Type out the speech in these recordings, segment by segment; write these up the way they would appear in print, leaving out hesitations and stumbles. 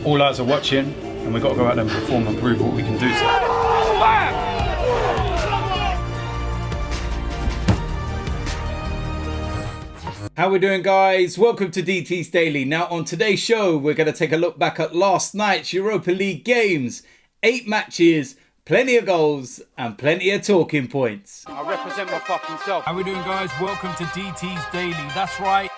All eyes are watching, and we've got to go out there and perform and prove what we can do. How we doing, guys? Welcome to DT's Daily. Now, on today's show, we're going to take a look back at last night's Europa League games. 8 matches, plenty of goals, and plenty of talking points. I represent my fucking self. How we doing, guys? Welcome to DT's Daily. That's right.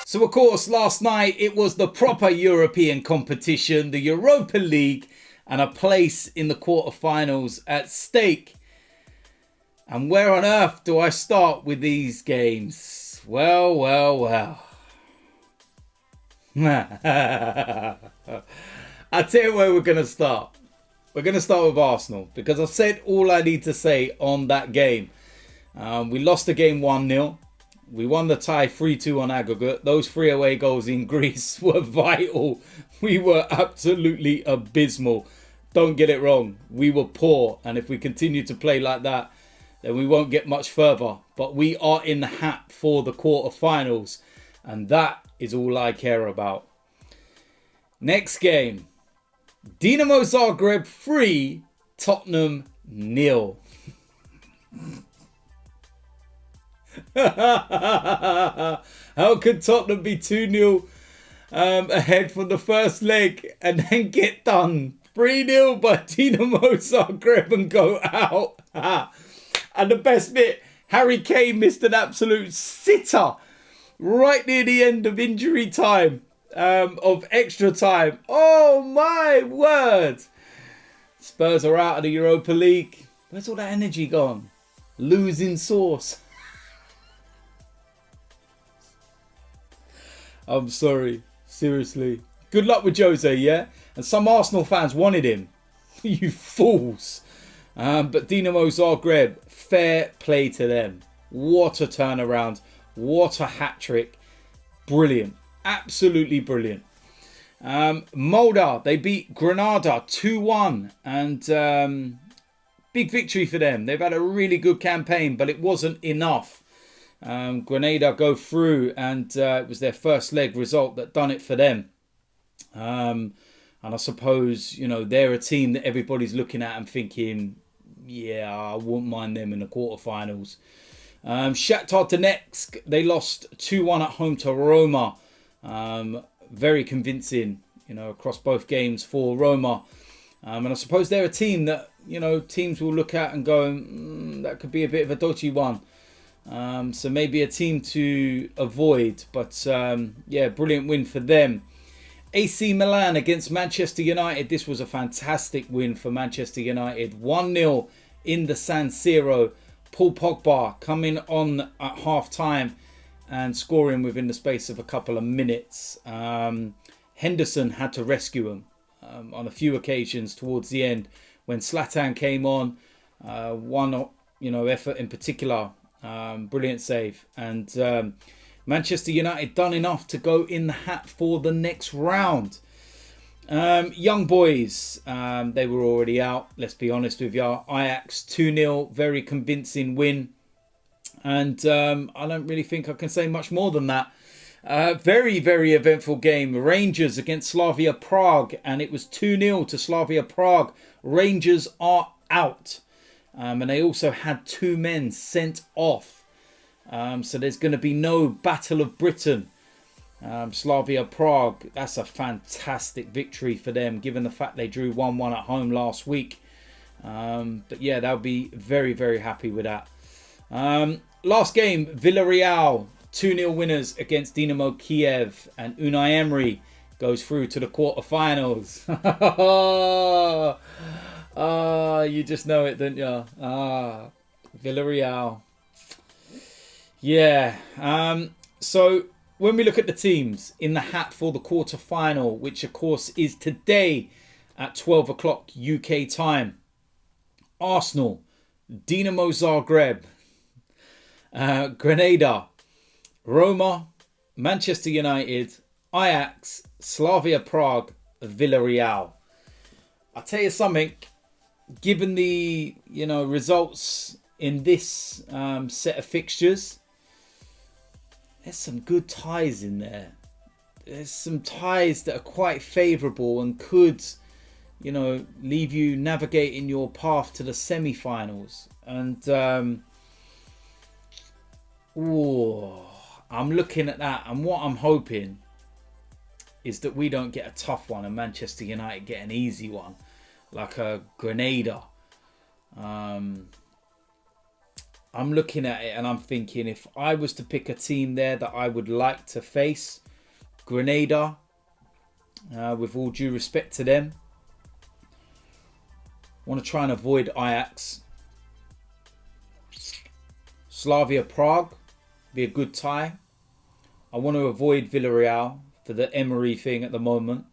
So, of course, last night it was the proper European competition, the Europa League, and a place in the quarterfinals at stake. And where on earth do I start with these games? Well. I'll tell you where we're going to start. We're going to start with Arsenal, because I've said all I need to say on that game. We lost the game 1-0. We won the tie 3-2 on aggregate. Those 3 away goals in Greece were vital. We were absolutely abysmal. Don't get it wrong. We were poor. And if we continue to play like that, then we won't get much further. But we are in the hat for the quarterfinals. And that is all I care about. Next game. Dinamo Zagreb 3, Tottenham 0. How could Tottenham be 2-0 ahead from the first leg and then get done 3-0 by Dinamo Zagreb and go out? And the best bit, Harry Kane missed an absolute sitter right near the end of injury time, of extra time. Oh my word. Spurs are out of the Europa League. Where's all that energy gone? Losing sauce. I'm sorry. Seriously. Good luck with Jose, yeah? And some Arsenal fans wanted him. You fools. But Dinamo Zagreb, fair play to them. What a turnaround. What a hat-trick. Brilliant. Absolutely brilliant. Molde, they beat Granada 2-1. And big victory for them. They've had a really good campaign, but it wasn't enough. Granada go through, and it was their first leg result that done it for them. And I suppose, you know, they're a team that everybody's looking at and thinking, yeah, I wouldn't mind them in the quarterfinals. Shakhtar Donetsk, they lost 2-1 at home to Roma. Very convincing, you know, across both games for Roma. And I suppose they're a team that, you know, teams will look at and go, that could be a bit of a dodgy one. So maybe a team to avoid. But yeah, brilliant win for them. AC Milan against Manchester United. This was a fantastic win for Manchester United. 1-0 in the San Siro. Paul Pogba coming on at half time and scoring within the space of a couple of minutes. Henderson had to rescue him on a few occasions towards the end when Zlatan came on. One, you know, effort in particular. Brilliant save. And Manchester United done enough to go in the hat for the next round. Young boys, they were already out, let's be honest with you. Ajax 2-0, very convincing win. And I don't really think I can say much more than that. Very, very eventful game. Rangers against Slavia Prague, and it was 2-0 to Slavia Prague. Rangers are out. And they also had 2 men sent off. So there's going to be no Battle of Britain. Slavia Prague, that's a fantastic victory for them, given the fact they drew 1-1 at home last week. But yeah, they'll be very, very happy with that. Last game, Villarreal, 2-0 winners against Dinamo Kiev. And Unai Emery goes through to the quarterfinals. You just know it, don't you? Villarreal. Yeah. So when we look at the teams in the hat for the quarterfinal, which of course is today at 12 o'clock UK time. Arsenal, Dinamo Zagreb, Granada, Roma, Manchester United, Ajax, Slavia Prague, Villarreal. I'll tell you something, given the results in this set of fixtures, there's some good ties in there. There's some ties that are quite favourable and could, you know, leave you navigating your path to the semi-finals. And I'm looking at that, and what I'm hoping is that we don't get a tough one and Manchester United get an easy one, like a Grenada. I'm looking at it and I'm thinking, if I was to pick a team there that I would like to face, Grenada, with all due respect to them. Want to try and avoid Ajax. Slavia Prague, be a good tie. I want to avoid Villarreal for the Emery thing at the moment.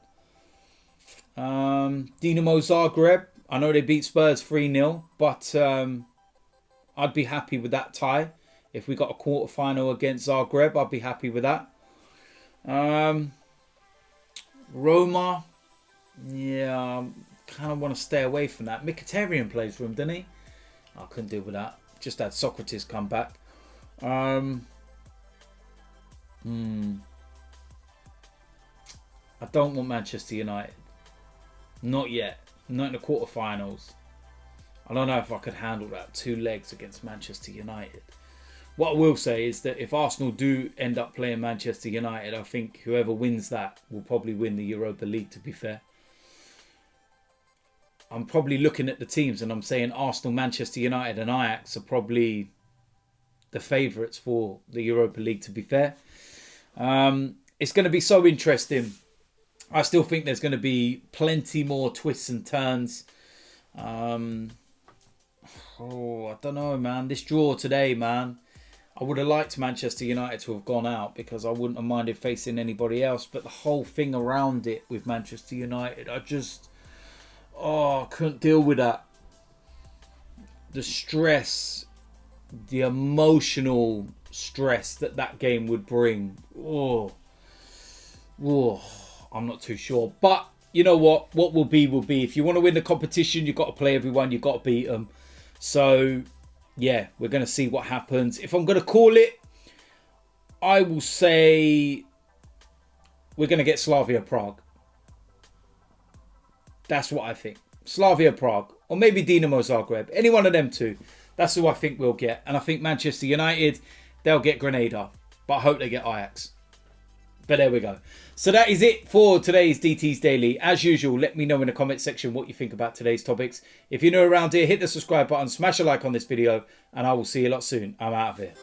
Dinamo Zagreb, I know they beat Spurs 3-0, but I'd be happy with that tie. If we got a quarter-final against Zagreb, I'd be happy with that. Roma, yeah, I kind of want to stay away from that. Mkhitaryan plays for him, didn't he? I couldn't deal with that. Just had Socrates come back. I don't want Manchester United. Not yet. Not in the quarterfinals. I don't know if I could handle that. 2 legs against Manchester United. What I will say is that if Arsenal do end up playing Manchester United, I think whoever wins that will probably win the Europa League, to be fair. I'm probably looking at the teams and I'm saying Arsenal, Manchester United and Ajax are probably the favourites for the Europa League, to be fair. It's going to be so interesting. I still think there's going to be plenty more twists and turns. I don't know, man. This draw today, man. I would have liked Manchester United to have gone out because I wouldn't have minded facing anybody else. But the whole thing around it with Manchester United, I couldn't deal with that. The stress, the emotional stress that game would bring. I'm not too sure. But you know what? What will be will be. If you want to win the competition, you've got to play everyone. You've got to beat them. So, yeah, we're going to see what happens. If I'm going to call it, I will say we're going to get Slavia Prague. That's what I think. Slavia Prague. Or maybe Dinamo Zagreb. Any one of them two. That's who I think we'll get. And I think Manchester United, they'll get Grenada. But I hope they get Ajax. But there we go. So that is it for today's DT's Daily. As usual, let me know in the comment section what you think about today's topics. If you're new around here, hit the subscribe button, smash a like on this video, and I will see you a lot soon. I'm out of here.